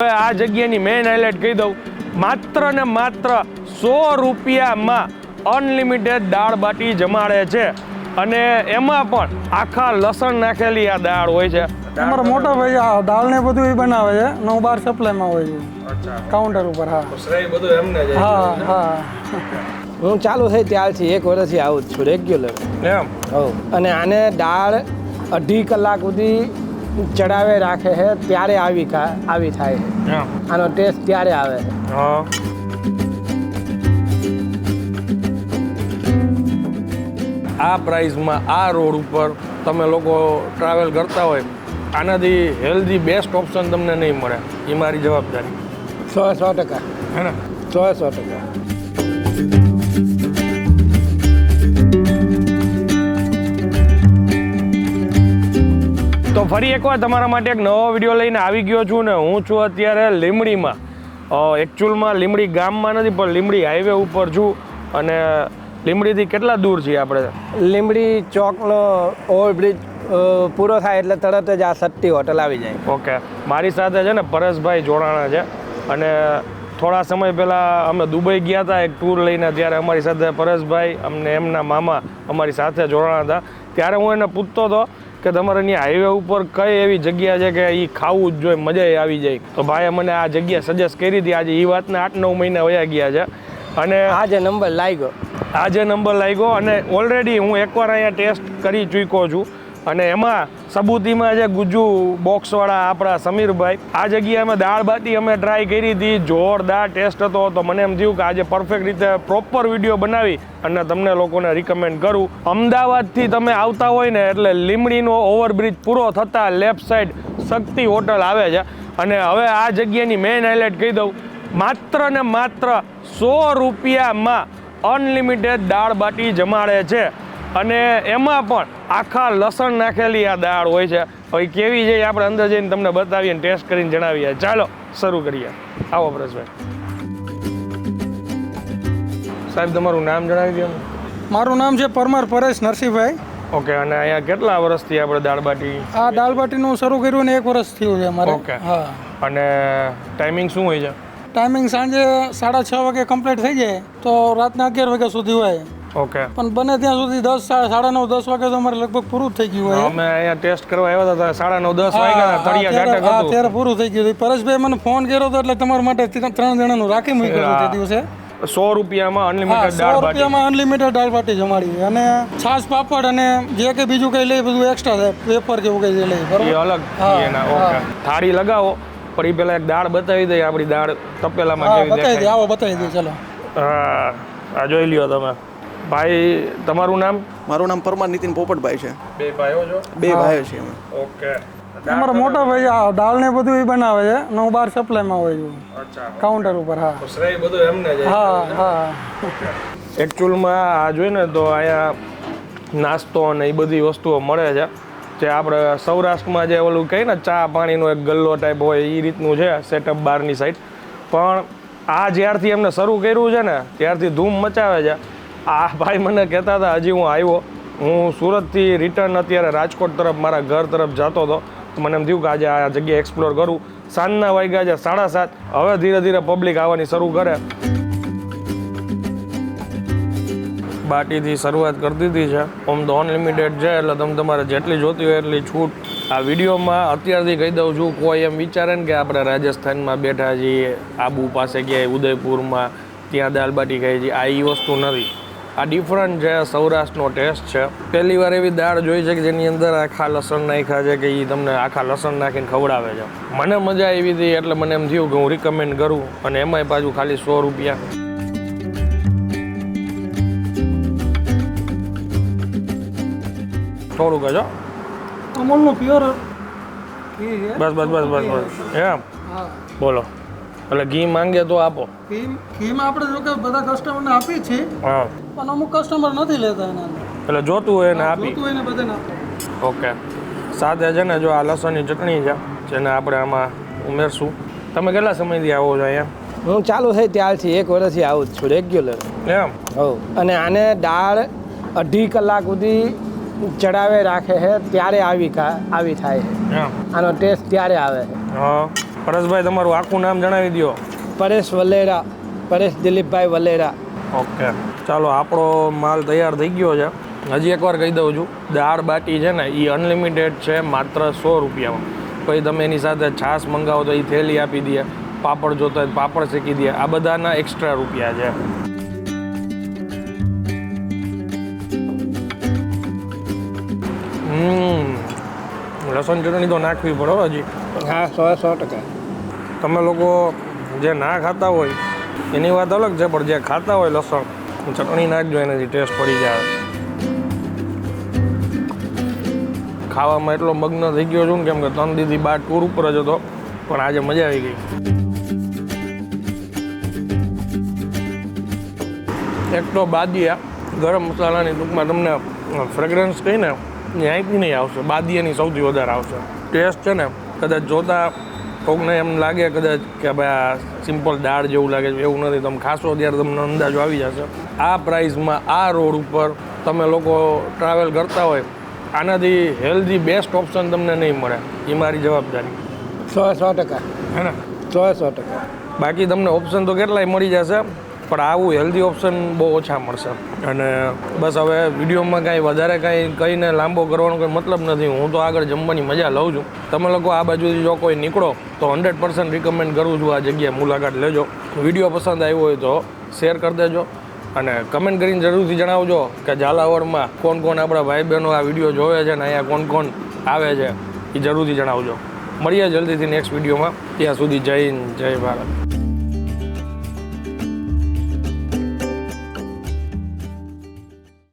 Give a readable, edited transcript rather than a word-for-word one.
આ જગ્યાની main highlight કહી દઉં, માત્ર ને માત્ર 100 રૂપિયામાં અનલિમિટેડ દાળ બાટી જમાડે છે અને એમાં પણ આખા લસણ નાખેલી આ દાળ હોય છે. અમારા મોટા ભાઈ આ દાળ ને બધું બનાવે છે ને હું બહાર સપ્લાયમાં હોય છું કાઉન્ટર ઉપર. હા શ્રેય બધું એમને જ. હા હા હું ચાલુ થઈ ત્યારથી 1 વર્ષથી આવું જ છું રેગ્યુલર. એમ અને આને દાળ 2.5 કલાક સુધી ચડાવે રાખે છે ત્યારે આવી થાય છે. આનો ટેસ્ટ ત્યારે આવે છે. હા આ પ્રાઇસમાં આ રોડ ઉપર તમે લોકો ટ્રાવેલ કરતા હોય, આનાથી હેલ્ધી બેસ્ટ ઓપ્શન તમને નહીં મળે. એ મારી જવાબદારી. 100% હે ને? 100%. તો ફરી એકવાર તમારા માટે એક નવો વિડીયો લઈને આવી ગયો છું ને હું છું અત્યારે લીંબડીમાં. એકચ્યુઅલમાં લીંબડી ગામમાં નથી પણ લીંબડી હાઈવે ઉપર છું. અને લીંબડીથી કેટલા દૂર છીએ આપણે? લીંબડી ચોકનો ઓવરબ્રિજ પૂરો થાય એટલે તરત જ આ સત્તી હોટલ આવી જાય. ઓકે, મારી સાથે છે ને પરેશભાઈ જોડાણા છે અને થોડા સમય પહેલાં અમે દુબઈ ગયા હતા એક ટૂર લઈને. ત્યારે અમારી સાથે પરેશભાઈ અમને એમના મામા અમારી સાથે જોડાણા હતા. ત્યારે હું એને પૂછતો હતો કે તમારે અહીંયા હાઈવે ઉપર કઈ એવી જગ્યા છે કે એ ખાવું જ જોઈએ, મજા આવી જાય. તો ભાઈએ મને આ જગ્યા સજેસ્ટ કરી હતી. આજે એ વાતને 8-9 મહિના વયા ગયા છે અને આજે નંબર લાગ્યો. આજે નંબર લાગ્યો અને ઓલરેડી હું એકવાર અહીંયા ટેસ્ટ કરી ચૂક્યો છું. અને એમાં સબૂતીમાં જે ગુજ્જુ બોક્સવાળા આપણા સમીરભાઈ, આ જગ્યાએ અમે દાળ બાટી અમે ટ્રાય કરી હતી. જોરદાર ટેસ્ટ હતો. તો મને એમ થયું કે આજે પરફેક્ટ રીતે પ્રોપર વિડીયો બનાવી અને તમને લોકોને રિકમેન્ડ કરું. અમદાવાદથી તમે આવતા હોય ને એટલે લીંબડીનો ઓવરબ્રિજ પૂરો થતાં લેફ્ટ સાઈડ શક્તિ હોટલ આવે છે. અને હવે આ જગ્યાની મેઇન હાઇલાઇટ કહી દઉં, માત્ર ને માત્ર 100 રૂપિયામાં અનલિમિટેડ દાળ બાટી જમાડે છે અને એમાં પણ આખા લસણ નાખેલી આ દાળ હોય છે. હવે કેવી છે આપણે અંદર જઈને તમને બતાવીએ અને ટેસ્ટ કરીને જણાવીએ. ચાલો શરૂ કરીએ. આવો પરેશભાઈ. સાહેબ તમારું નામ જણાવી દો. મારું નામ છે પરમાર પરેશ નરસિંહભાઈ. ઓકે, અને અહીંયા કેટલા વર્ષથી આપણે દાળ બાટી? આ દાળ બાટીનું શરૂ કર્યું ને 1 વર્ષ થયું છે અમારે. ઓકે. હા. અને ટાઈમિંગ શું હોય છે? ટાઈમિંગ સાંજે 6:30 વાગે કમ્પ્લીટ થઈ જાય તો રાતના 11 વાગ્યા સુધી હોય. ઓકે. પણ બને ત્યાં સુધી 9:30 વાગે તો અમારે લગભગ પૂરું થઈ ગયું હોય. અમે અહીંયા ટેસ્ટ કરવા આવ્યા હતા 9:30-10 વાગ્યા તળિયા ઘાટક હતું. ત્યારે પૂરું થઈ ગયું. પરેશભાઈ મને ફોન કર્યો હતો એટલે તમારા માટે 3 જણાનું રાખી મૂક્યું તે દિવસે. 100 રૂપિયામાં અનલિમિટેડ દાળ 100 બાટી. રૂપિયામાં અનલિમિટેડ દાળ બાટી જમાડી અને છાશ પાપડ અને જે કે બીજું કંઈ લઈ બધું એક્સ્ટ્રા થાય. પેપર કે એવું કંઈ લઈ એ બરોબર. અલગ એના. ઓકે, થાળી લગાવો પણ એ પેલા એક દાળ બતાવી દઈએ. આપણી દાળ તપેલામાં કેવી બતાવી દે. દેખાય. આવો બતાવી દે. ચલો. હા, આ જોઈ લ્યો તમે. ભાઈ તમારું નામ? મારું નામ પરમાર નીતિન પોપટભાઈ છે. બે ભાઈઓ છો? 2 ભાઈઓ છીએ અમે. ઓકે. અમારા મોટા ભાઈ આ દાળ ને બધું બનાવે છે ને હું બહાર સપ્લાયમાં હોય છું અચ્છા, કાઉન્ટર ઉપર. હા શ્રેય બધું એમને જ. હા હા. એકચ્યુઅલમાં આ જોઈએ ને તો અહીંયા નાસ્તો અને એ બધી વસ્તુઓ મળે છે. જે આપણે સૌરાષ્ટ્રમાં જે ઓલું કહીએ ને ચા પાણીનો એક ગલ્લો ટાઈપ હોય એ રીતનું છે સેટઅપ બહારની સાઈડ. પણ આ જ્યારથી એમને શરૂ કર્યું છે ને ત્યારથી ધૂમ મચાવે છે. આ ભાઈ મને કહેતા હતા હજી હું આવ્યો, હું સુરતથી રિટર્ન અત્યારે રાજકોટ તરફ મારા ઘર તરફ જતો હતો. મને એમ થયું કે આજે આ જગ્યાએ એક્સપ્લોર કરું. સાંજના વાગ્યા છે 7:30. હવે ધીરે ધીરે પબ્લિક આવવાની શરૂ કરે. બાટીથી શરૂઆત કરી દીધી છે. આમ તો અનલિમિટેડ છે એટલે તમે તમારે જેટલી જોતી હોય એટલી છૂટ. આ વિડીયોમાં અત્યારથી કહી દઉં છું, કોઈ એમ વિચારે ને કે આપણે રાજસ્થાનમાં બેઠા છીએ, આબુ પાસે ક્યાંય ઉદયપુરમાં ત્યાં દાળ બાટી ખાઈ છીએ, આ એ વસ્તુ નથી. આ ડિફરન્ટ છે. સૌરાષ્ટ્રનો ટેસ્ટ છે. પહેલી વાર એવી દાળ જોઈ છે કે જેની અંદર આખા લસણ નાખ્યા છે કે એ તમને આખા લસણ નાખીને ખવડાવે છે. મને મજા આવી હતી એટલે મને એમ થયું કે હું રિકમેન્ડ કરું. અને એમાંય પાછું ખાલી 100 રૂપિયા. થોડુંક જ અમૂલનું પ્યોર બસ બસ બસ બસ બસ એમ. બોલો. એટલે ઘી માંગે તો આપો. ઘીમાં આપણે જો કે બધા કસ્ટમરને આપી છીએ હા, પણ અમુક કસ્ટમર નથી લેતા એના. એટલે જોતું હોય ને આપી. જોતું હોય ને બધાને આપે. ઓકે. સાથે છે ને જો આ લસણની ચટણી છે જેને આપણે આમાં ઉમેરશું. તમે કેટલા સમયથી આવો છો અહીંયા? હું ચાલુ થઈ ત્યારથી 1 વર્ષથી આવું જ છું રેગ્યુલર. એમ? અને આને દાળ 2.5 કલાક સુધી ચડાવે રાખે છે ત્યારે આવી થાય છે. એમ. આનો ટેસ્ટ ત્યારે આવે છે. હા. પરેશભાઈ તમારું આખું નામ જણાવી દો. પરેશ વલેરા, પરેશ દિલીપભાઈ વલેરા. ઓકે, ચાલો આપણો માલ તૈયાર થઈ ગયો છે. હજી એકવાર કહી દઉં છું, દાળ બાટી છે ને એ અનલિમિટેડ છે, માત્ર 100 રૂપિયામાં. પછી તમે એની સાથે છાશ મંગાવો તો એ થેલી આપી દે, પાપડ જોતા હોય પાપડ શેકી દે. આ બધાના એક્સ્ટ્રા રૂપિયા છે. લસણ ચટણી તો નાખવી પડે હો હજી. હા, 100%. તમે લોકો જે ના ખાતા હોય એની વાત અલગ છે, પણ જે ખાતા હોય લસણ ચટણી નાખજો, એનાથી ટેસ્ટ પડી જાય. ખાવામાં એટલો મગ્ન થઈ ગયો છું ને, કેમ કે 3 દીથી બાર ટૂર ઉપર જ હતો, પણ આજે મજા આવી ગઈ. એક તો બાદિયા ગરમ મસાલાની ટૂંકમાં તમને ફ્રેગ્રન્સ કહીને અહીંથી નહીં આવશે, બાદિયાની સૌથી વધારે આવશે. ટેસ્ટ છે ને કદાચ જોતા કોકને એમ લાગે કદાચ કે ભાઈ આ સિમ્પલ દાળ જેવું લાગે છે, એવું નથી. તમે ખાશો ત્યારે તમને અંદાજો આવી જશે. આ પ્રાઇસમાં આ રોડ ઉપર તમે લોકો ટ્રાવેલ કરતા હોય, આનાથી હેલ્ધી બેસ્ટ ઓપ્શન તમને નહીં મળે. એ મારી જવાબદારી 100%. હે ને. 100%. બાકી તમને ઓપ્શન તો કેટલાય મળી જશે, પણ આવું હેલ્ધી ઓપ્શન બહુ ઓછા મળશે. અને બસ હવે વિડીયોમાં કાંઈ વધારે કાંઈ કહીને લાંબો કરવાનો કોઈ મતલબ નથી. હું તો આગળ જમવાની મજા લઉં છું. તમે લોકો આ બાજુથી જો કોઈ નીકળો તો 100% રિકમેન્ડ કરું છું આ જગ્યાએ મુલાકાત લેજો. વિડીયો પસંદ આવ્યો હોય તો શેર કરી દેજો અને કમેન્ટ કરીને જરૂરથી જણાવજો કે ઝાલાવાડમાં કોણ કોણ આપણા ભાઈ બહેનો આ વિડીયો જોવે છે ને અહીંયા કોણ કોણ આવે છે, એ જરૂરથી જણાવજો. મળીએ જલ્દીથી નેક્સ્ટ વિડીયોમાં. ત્યાં સુધી જય હિન્દ, જય ભારત.